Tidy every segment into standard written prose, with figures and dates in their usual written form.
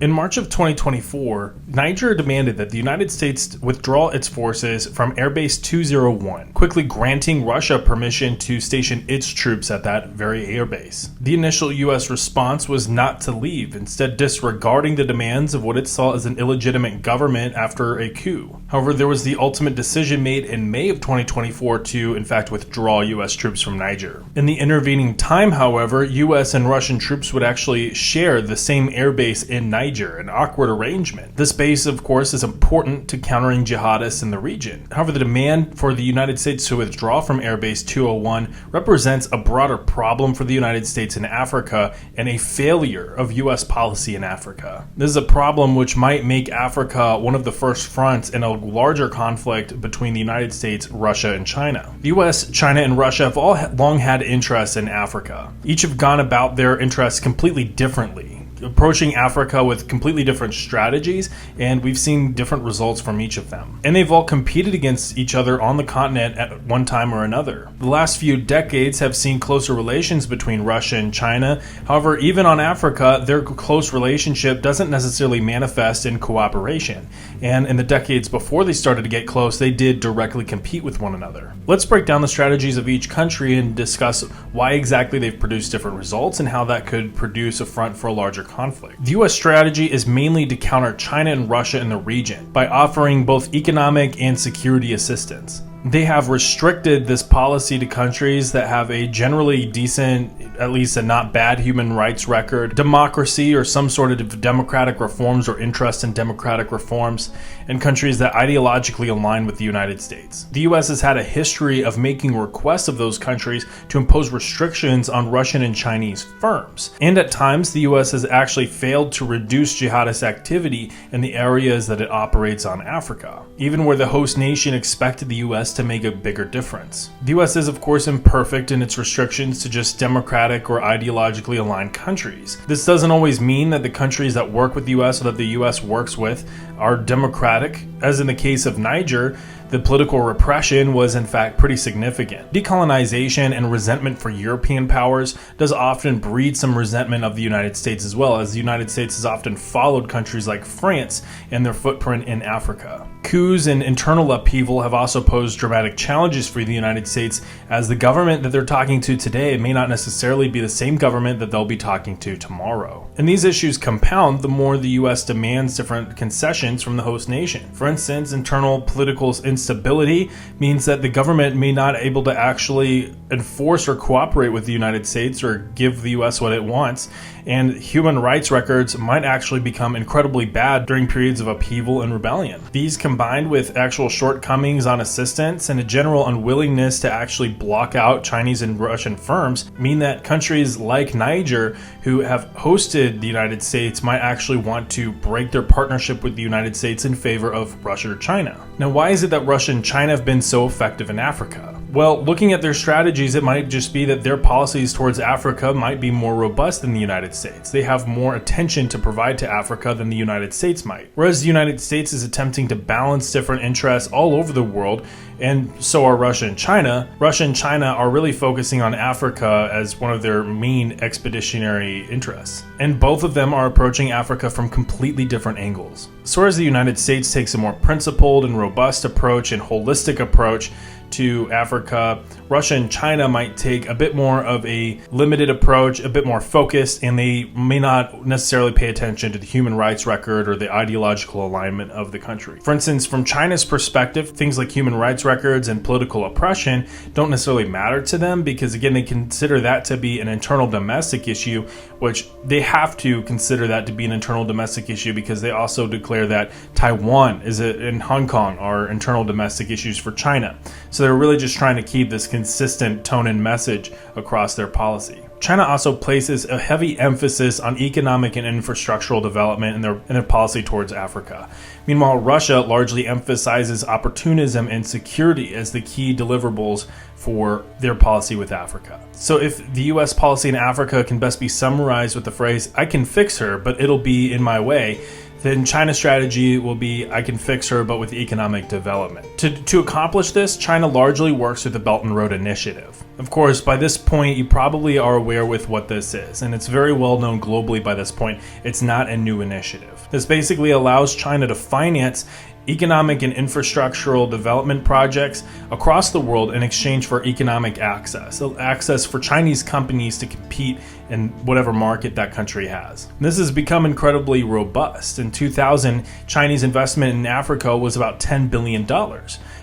In March of 2024, Niger demanded that the United States withdraw its forces from Airbase 201, quickly granting Russia permission to station its troops at that very airbase. The initial U.S. response was not to leave, instead disregarding the demands of what it saw as an illegitimate government after a coup. However, there was the ultimate decision made in May of 2024 to, in fact, withdraw U.S. troops from Niger. In the intervening time, however, U.S. and Russian troops would actually share the same airbase in Niger, an awkward arrangement. This base, of course, is important to countering jihadists in the region. However, the demand for the United States to withdraw from Airbase 201 represents a broader problem for the United States in Africa and a failure of U.S. policy in Africa. This is a problem which might make Africa one of the first fronts in a larger conflict between the United States, Russia, and China. The U.S., China, and Russia have all long had interests in Africa. Each have gone about their interests completely differently, approaching Africa with completely different strategies, and we've seen different results from each of them. And they've all competed against each other on the continent at one time or another. The last few decades have seen closer relations between Russia and China. However, even on Africa, their close relationship doesn't necessarily manifest in cooperation. And in the decades before they started to get close, they did directly compete with one another. Let's break down the strategies of each country and discuss why exactly they've produced different results and how that could produce a front for a larger conflict. The U.S. strategy is mainly to counter China and Russia in the region by offering both economic and security assistance. They have restricted this policy to countries that have a generally decent, at least a not bad human rights record, democracy or some sort of democratic reforms or interest in democratic reforms, and countries that ideologically align with the United States. The U.S. has had a history of making requests of those countries to impose restrictions on Russian and Chinese firms. And at times, the U.S. has actually failed to reduce jihadist activity in the areas that it operates on Africa, even where the host nation expected the U.S. to make a bigger difference. The U.S. is, of course, imperfect in its restrictions to just democratic or ideologically aligned countries. This doesn't always mean that the countries that work with the U.S. or that the U.S. works with are democratic. As in the case of Niger, the political repression was in fact pretty significant. Decolonization and resentment for European powers does often breed some resentment of the United States as well, as the United States has often followed countries like France and their footprint in Africa. Coups and internal upheaval have also posed dramatic challenges for the United States, as the government that they're talking to today may not necessarily be the same government that they'll be talking to tomorrow. And these issues compound the more the U.S. demands different concessions from the host nation. For instance, internal political instability means that the government may not be able to actually enforce or cooperate with the United States or give the U.S. what it wants, and human rights records might actually become incredibly bad during periods of upheaval and rebellion. These combined with actual shortcomings on assistance and a general unwillingness to actually block out Chinese and Russian firms mean that countries like Niger, who have hosted the United States, might actually want to break their partnership with the United States in favor of Russia or China. Now, why is it that Russia and China have been so effective in Africa? Well, looking at their strategies, it might just be that their policies towards Africa might be more robust than the United States. They have more attention to provide to Africa than the United States might. Whereas the United States is attempting to balance different interests all over the world, and so are Russia and China. Russia and China are really focusing on Africa as one of their main expeditionary interests. And both of them are approaching Africa from completely different angles. So whereas the United States takes a more principled and robust approach and holistic approach to Africa, Russia and China might take a bit more of a limited approach, a bit more focused, and they may not necessarily pay attention to the human rights record or the ideological alignment of the country. For instance, from China's perspective, things like human rights records and political oppression don't necessarily matter to them because, again, they consider that to be an internal domestic issue, which they have to consider that to be an internal domestic issue because they also declare that Taiwan and Hong Kong are internal domestic issues for China. So they're really just trying to keep this consistent tone and message across their policy. China also places a heavy emphasis on economic and infrastructural development in their policy towards Africa. Meanwhile, Russia largely emphasizes opportunism and security as the key deliverables for their policy with Africa. So if the U.S. policy in Africa can best be summarized with the phrase, "I can fix her, but it'll be in my way," then China's strategy will be, I can fix her, but with economic development. To accomplish this, China largely works with the Belt and Road Initiative. Of course, by this point, you probably are aware with what this is, and it's very well known globally by this point. It's not a new initiative. This basically allows China to finance economic and infrastructural development projects across the world in exchange for economic access for Chinese companies to compete in whatever market that country has. This has become incredibly robust. In 2000, Chinese investment in Africa was about $10 billion.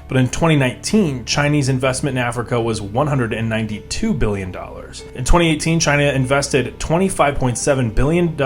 But in 2019, Chinese investment in Africa was $192 billion. In 2018, China invested $25.7 billion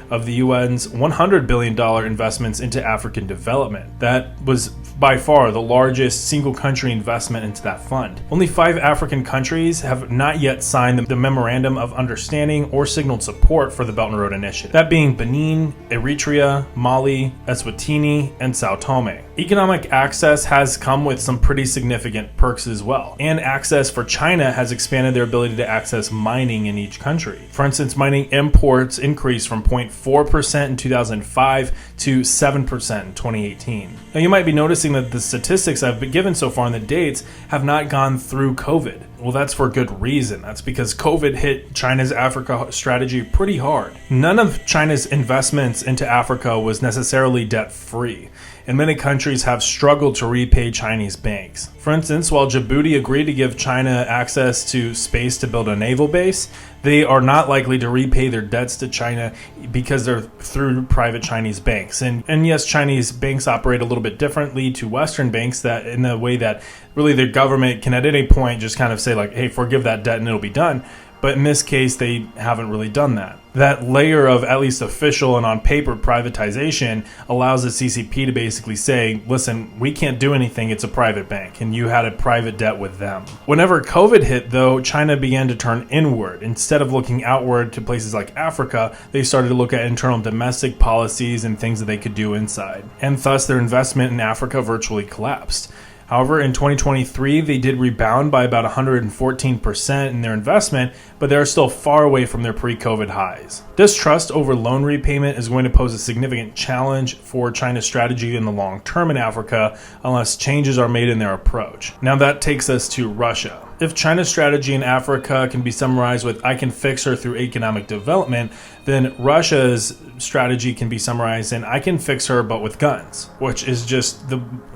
of the UN's $100 billion investments into African development. That was by far the largest single country investment into that fund. Only 5 African countries have not yet signed the Memorandum of Understanding or signaled support for the Belt and Road Initiative, that being Benin, Eritrea, Mali, Eswatini, and Sao Tome. Economic access has come with some pretty significant perks as well, and access for China has expanded their ability to access mining in each country. For instance, mining imports increased from 0.4% in 2005 to 7% in 2018. Now you might be noticing that the statistics I've been given so far and the dates have not gone through COVID. Well, that's for good reason. That's because COVID hit China's Africa strategy pretty hard. None of China's investments into Africa was necessarily debt-free, and many countries have struggled to repay Chinese banks. For instance, while Djibouti agreed to give China access to space to build a naval base, they are not likely to repay their debts to China because they're through private Chinese banks. And yes, Chinese banks operate a little bit differently to Western banks, that in the way that really the government can at any point just kind of say like, hey, forgive that debt and it'll be done. But in this case, they haven't really done that. That layer of at least official and on paper privatization allows the CCP to basically say, listen, we can't do anything, it's a private bank, and you had a private debt with them. Whenever COVID hit, though, China began to turn inward. Instead of looking outward to places like Africa, they started to look at internal domestic policies and things that they could do inside. And thus, their investment in Africa virtually collapsed. However, in 2023, they did rebound by about 114% in their investment, but they are still far away from their pre-COVID highs. Distrust over loan repayment is going to pose a significant challenge for China's strategy in the long term in Africa unless changes are made in their approach. Now that takes us to Russia. If China's strategy in Africa can be summarized with I can fix her through economic development, then Russia's strategy can be summarized in I can fix her but with guns, which is just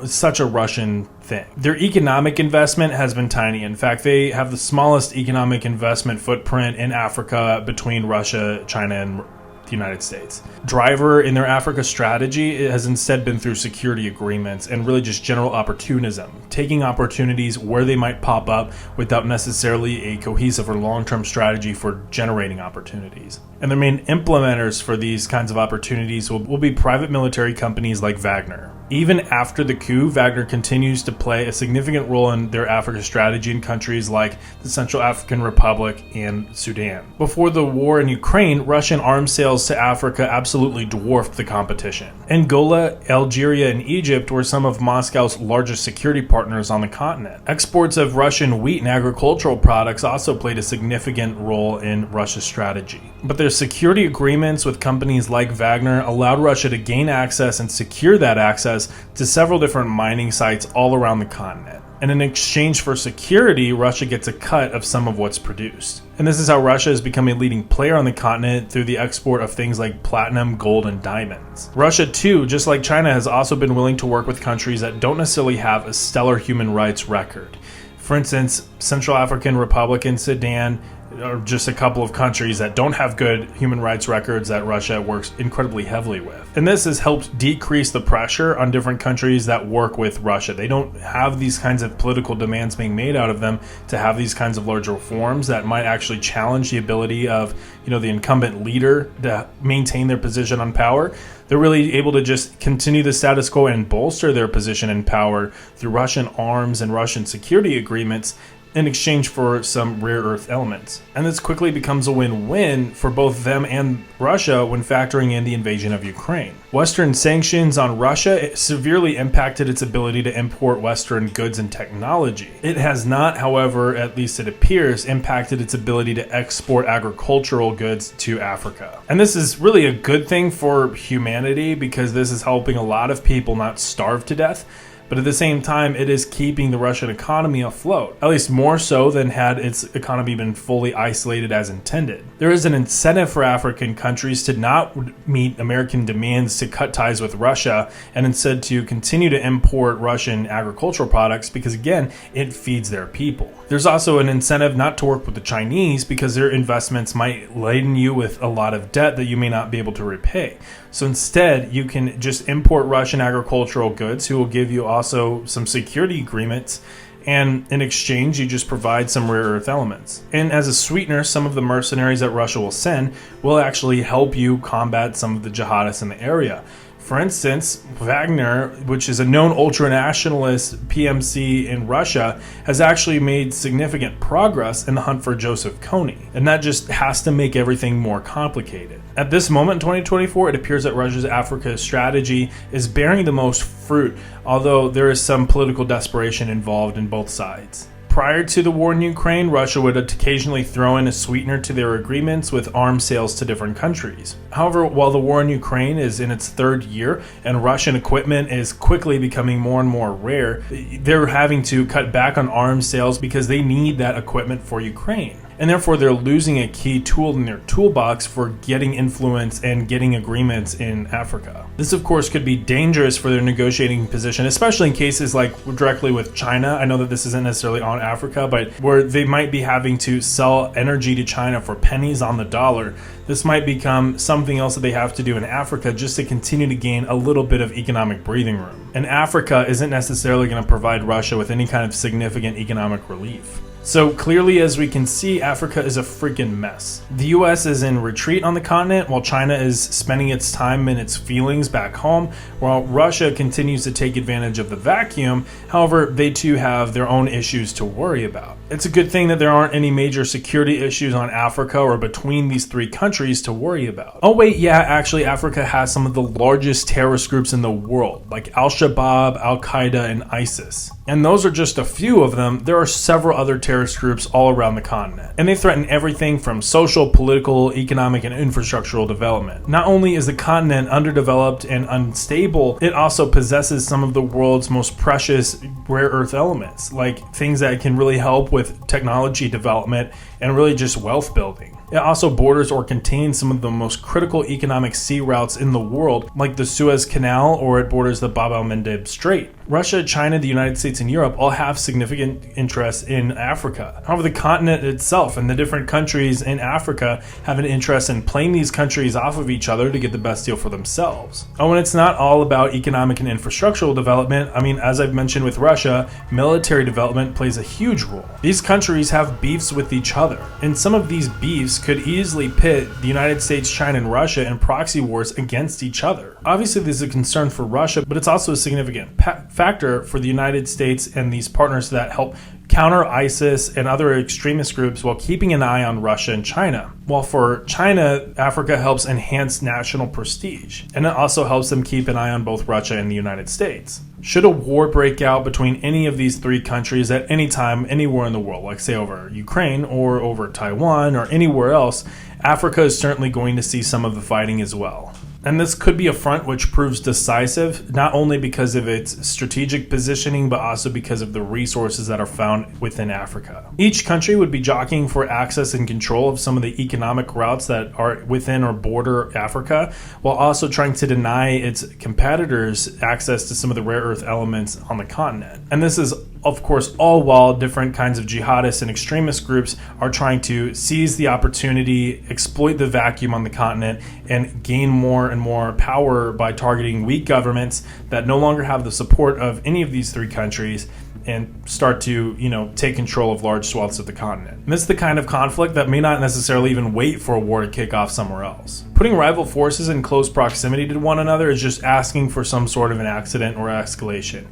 such a Russian thing. Their economic investment has been tiny. In fact, they have the smallest economic investment footprint in Africa between Russia, China, and the United States. Driver in their Africa strategy has instead been through security agreements and really just general opportunism, taking opportunities where they might pop up without necessarily a cohesive or long-term strategy for generating opportunities. And the main implementers for these kinds of opportunities will be private military companies like Wagner. Even after the coup, Wagner continues to play a significant role in their Africa strategy in countries like the Central African Republic and Sudan. Before the war in Ukraine, Russian arms sales to Africa absolutely dwarfed the competition. Angola, Algeria, and Egypt were some of Moscow's largest security partners on the continent. Exports of Russian wheat and agricultural products also played a significant role in Russia's strategy. But their security agreements with companies like Wagner allowed Russia to gain access and secure that access to several different mining sites all around the continent. And in exchange for security, Russia gets a cut of some of what's produced. And this is how Russia has become a leading player on the continent through the export of things like platinum, gold, and diamonds. Russia, too, just like China, has also been willing to work with countries that don't necessarily have a stellar human rights record. For instance, Central African Republic and Sudan are just a couple of countries that don't have good human rights records that Russia works incredibly heavily with. And this has helped decrease the pressure on different countries that work with Russia. They don't have these kinds of political demands being made out of them to have these kinds of large reforms that might actually challenge the ability of, the incumbent leader to maintain their position on power. They're really able to just continue the status quo and bolster their position in power through Russian arms and Russian security agreements in exchange for some rare earth elements. And this quickly becomes a win-win for both them and Russia when factoring in the invasion of Ukraine. Western sanctions on Russia severely impacted its ability to import Western goods and technology. It has not, however, at least it appears, impacted its ability to export agricultural goods to Africa. And this is really a good thing for humanity because this is helping a lot of people not starve to death. But at the same time, it is keeping the Russian economy afloat, at least more so than had its economy been fully isolated as intended. There is an incentive for African countries to not meet American demands to cut ties with Russia and instead to continue to import Russian agricultural products because, again, it feeds their people. There's also an incentive not to work with the Chinese because their investments might laden you with a lot of debt that you may not be able to repay. So instead, you can just import Russian agricultural goods who will give you also some security agreements, and in exchange, you just provide some rare earth elements. And as a sweetener, some of the mercenaries that Russia will send will actually help you combat some of the jihadists in the area. For instance, Wagner, which is a known ultranationalist PMC in Russia, has actually made significant progress in the hunt for Joseph Kony. And that just has to make everything more complicated. At this moment in 2024, it appears that Russia's Africa strategy is bearing the most fruit, although there is some political desperation involved in both sides. Prior to the war in Ukraine, Russia would occasionally throw in a sweetener to their agreements with arms sales to different countries. However, while the war in Ukraine is in its third year and Russian equipment is quickly becoming more and more rare, they're having to cut back on arms sales because they need that equipment for Ukraine. And therefore, they're losing a key tool in their toolbox for getting influence and getting agreements in Africa. This, of course, could be dangerous for their negotiating position, especially in cases like directly with China. I know that this isn't necessarily on Africa, but where they might be having to sell energy to China for pennies on the dollar. This might become something else that they have to do in Africa just to continue to gain a little bit of economic breathing room. And Africa isn't necessarily going to provide Russia with any kind of significant economic relief. So clearly, as we can see, Africa is a freaking mess. The US is in retreat on the continent while China is spending its time and its feelings back home, while Russia continues to take advantage of the vacuum. However, they too have their own issues to worry about. It's a good thing that there aren't any major security issues on Africa or between these three countries to worry about. Oh wait, yeah, actually Africa has some of the largest terrorist groups in the world, like Al-Shabaab, Al-Qaeda, and ISIS. And those are just a few of them. There are several other terrorist groups all around the continent. And they threaten everything from social, political, economic, and infrastructural development. Not only is the continent underdeveloped and unstable, it also possesses some of the world's most precious rare earth elements, like things that can really help with technology development and really just wealth building. It also borders or contains some of the most critical economic sea routes in the world, like the Suez Canal, or it borders the Bab el-Mandeb Strait. Russia, China, the United States, and Europe all have significant interests in Africa. However, the continent itself and the different countries in Africa have an interest in playing these countries off of each other to get the best deal for themselves. Oh, and it's not all about economic and infrastructural development. I mean, as I've mentioned with Russia, military development plays a huge role. These countries have beefs with each other, and some of these beefs could easily pit the United States, China, and Russia in proxy wars against each other. Obviously, this is a concern for Russia, but it's also a significant factor for the United States and these partners that help counter ISIS and other extremist groups while keeping an eye on Russia and China. While for China, Africa helps enhance national prestige, and it also helps them keep an eye on both Russia and the United States. Should a war break out between any of these three countries at any time, anywhere in the world, like say over Ukraine or over Taiwan or anywhere else, Africa is certainly going to see some of the fighting as well. And this could be a front which proves decisive, not only because of its strategic positioning, but also because of the resources that are found within Africa. Each country would be jockeying for access and control of some of the economic routes that are within or border Africa, while also trying to deny its competitors access to some of the rare earth elements on the continent. And this is, of course, all while different kinds of jihadists and extremist groups are trying to seize the opportunity, exploit the vacuum on the continent, and gain more and more power by targeting weak governments that no longer have the support of any of these three countries and start to, take control of large swaths of the continent. And this is the kind of conflict that may not necessarily even wait for a war to kick off somewhere else. Putting rival forces in close proximity to one another is just asking for some sort of an accident or escalation.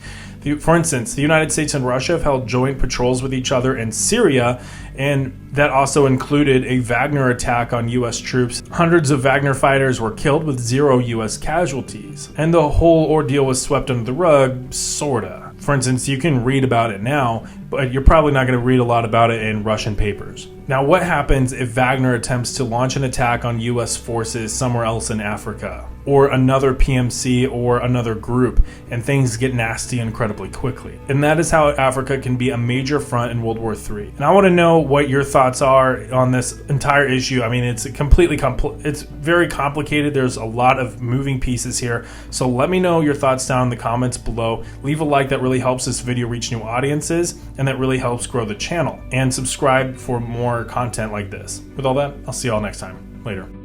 For instance, the United States and Russia have held joint patrols with each other in Syria, and that also included a Wagner attack on U.S. troops. Hundreds of Wagner fighters were killed with 0 U.S. casualties, and the whole ordeal was swept under the rug, sorta. For instance, you can read about it now, but you're probably not going to read a lot about it in Russian papers. Now, what happens if Wagner attempts to launch an attack on U.S. forces somewhere else in Africa, or another PMC or another group, and things get nasty incredibly quickly? And that is how Africa can be a major front in World War III. And I want to know what your thoughts are on this entire issue. I mean, it's it's very complicated. There's a lot of moving pieces here. So let me know your thoughts down in the comments below. Leave a like, that really helps this video reach new audiences, and that really helps grow the channel. And subscribe for more content like this. With all that, I'll see y'all next time. Later.